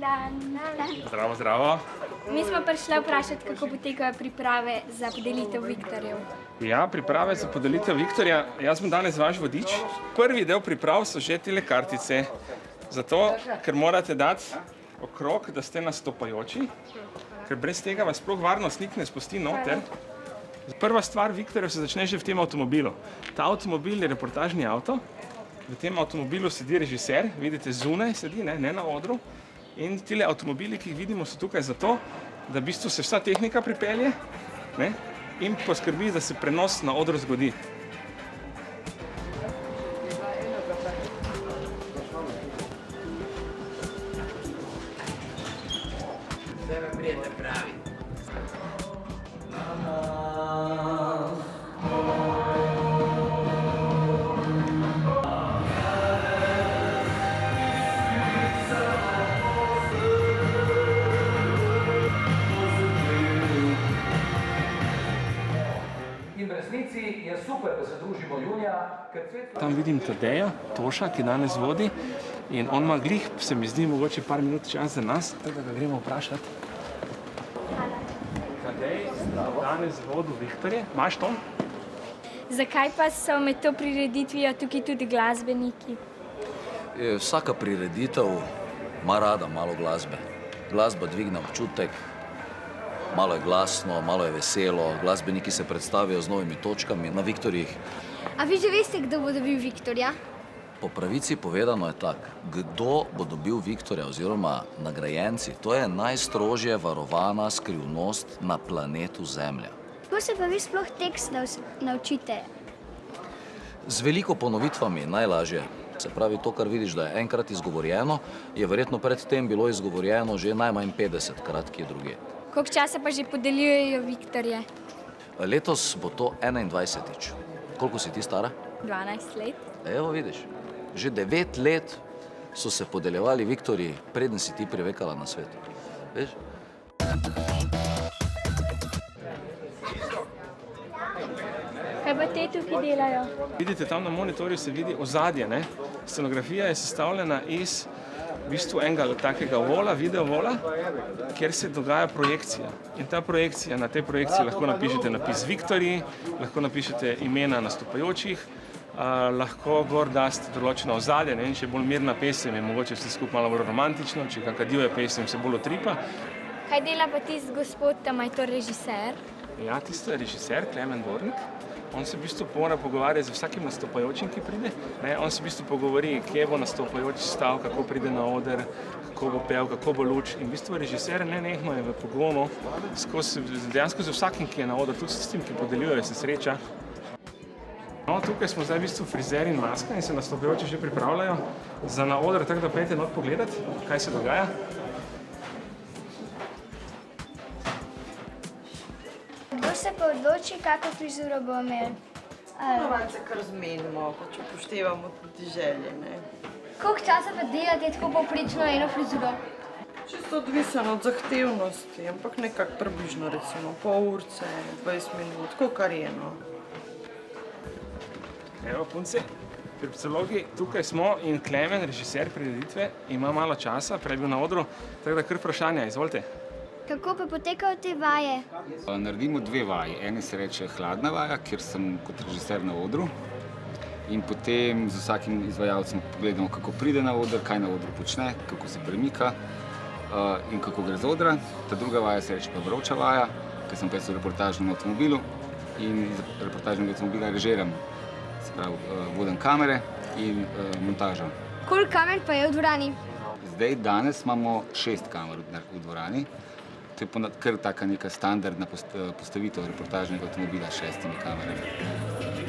Dan. Zdravo, zdravo. Mi smo prišli vprašati, kako potekajo priprave za podelitev Viktorjev. Ja, priprave za podelitev Viktorja. Jaz sem danes vaš vodič. Prvi del priprav so že tele kartice. Zato, ker morate dati okrog, da ste nastopajoči, ker brez tega vas sploh varnostnik ne spusti noter. Prva stvar Viktorjev se začne že v tem avtomobilu. Ta avtomobil je reportažni avto. V tem avtomobilu sedi režiser, vidite zunaj sedi, ne na odru. In tile avtomobili, ki jih vidimo, so tukaj zato, da v bistvu se vsa tehnika pripelje, ne, in poskrbi, da se prenos na odru zgodi. Zdaj me prijete pravi. In v resnici je super, da se družimo junija, ker cvet... Tam vidim Tadeja, Toša, ki danes vodi, in on ima glih, se mi zdi, mogoče par minut čas za nas, tako da ga gremo vprašati. Tadej, danes vodil Viktorje, imaš to? Zakaj pa so med to prireditvijo tukaj tudi glasbeniki? Vsaka prireditev ima rada malo glasbe. Glasba dvigne občutek, malo je glasno, malo je veselo, glasbeniki se predstavijo z novimi točkami na Viktorjih. A vi že veste, kdo bo dobil Viktorja? Po pravici povedano je tak, kdo bo dobil Viktorja oziroma nagrajenci, to je najstrožje varovana skrivnost na planetu Zemlja. Kako se pa vi sploh tekst naučite? Z veliko ponovitvami najlažje. Se pravi, to, kar vidiš, da je enkrat izgovorjeno, je verjetno predtem bilo izgovorjeno že najmanj 50krat kje drugje. Koliko časa pa že podeljujejo Viktorje? Letos bo to 21. Koliko si ti stara? 12 let. Evo vidiš, že 9 let so se podeljevali Viktorji, preden si ti privekala na svet. Veš? Kaj pa te tukaj delajo? Vidite, tam na monitorju se vidi ozadje, ne? Scenografija je sestavljena iz v bistvu enega takega vola, video vola, kjer se dogaja projekcija. In ta projekcija, na tej projekciji lahko napišete napis Viktorji, lahko napišete imena nastopajočih, lahko gor daste določeno ozadje, ne? In če je bolj mirna pesem, je mogoče vse skupaj malo bolj romantično, če kakšna divja pesem se bolj utripa. Kaj dela pa tisti gospod, tam je to režiser? Ja, tisto je režiser, Klemen Dvornik. On se v bistvu mora pogovarjati z vsakim nastopajočim, ki pride. Ne? On se v bistvu pogovori, kje bo nastopajoč stal, kako pride na oder, kako bo pel, kako bo luč. In v bistvu režiser nenehno je v pogonu, dejansko z vsakim, ki je na oder, tudi s tistim, ki podeljuje, se sreča. No, tukaj smo zdaj v bistvu frizer in maska in se nastopajoči že pripravljajo za na oder, tako da pejte not pogledati, kaj se dogaja. Kdo se pa odloči, kako frizuro bo imel? Malce kar zmenimo, pač upoštevamo tudi želje, ne. Koliko časa pa delate tako povprečno eno frizuro? Čisto odvisno od zahtevnosti, ampak nekako približno, recimo pol urce, 20 minut, kolikor je, no. Evo, punce, kriptologi, tukaj smo in Klemen, režiser prireditve, ima malo časa, prej bil na odru, tako da kar vprašanja, izvolite. Kako pa potekajo te vaje? Naredimo dve vaji. Ena se reče hladna vaja, kjer sem kot režiser na odru. In potem z vsakim izvajalcem pogledamo, kako pride na oder, kaj na odru počne, kako se premika in kako gre z odra. Ta druga vaja se reče pa vroča vaja, ker sem pesal reportažnem avtomobilu in iz reportažnega avtomobila režiram, se pravi, vodim kamere in montažo. Koliko kamer pa je v dvorani? Zdaj, danes imamo 6 kamer v dvorani. To je kar taka neka standardna postavitev reportažnega avtomobila s 6 kamerami.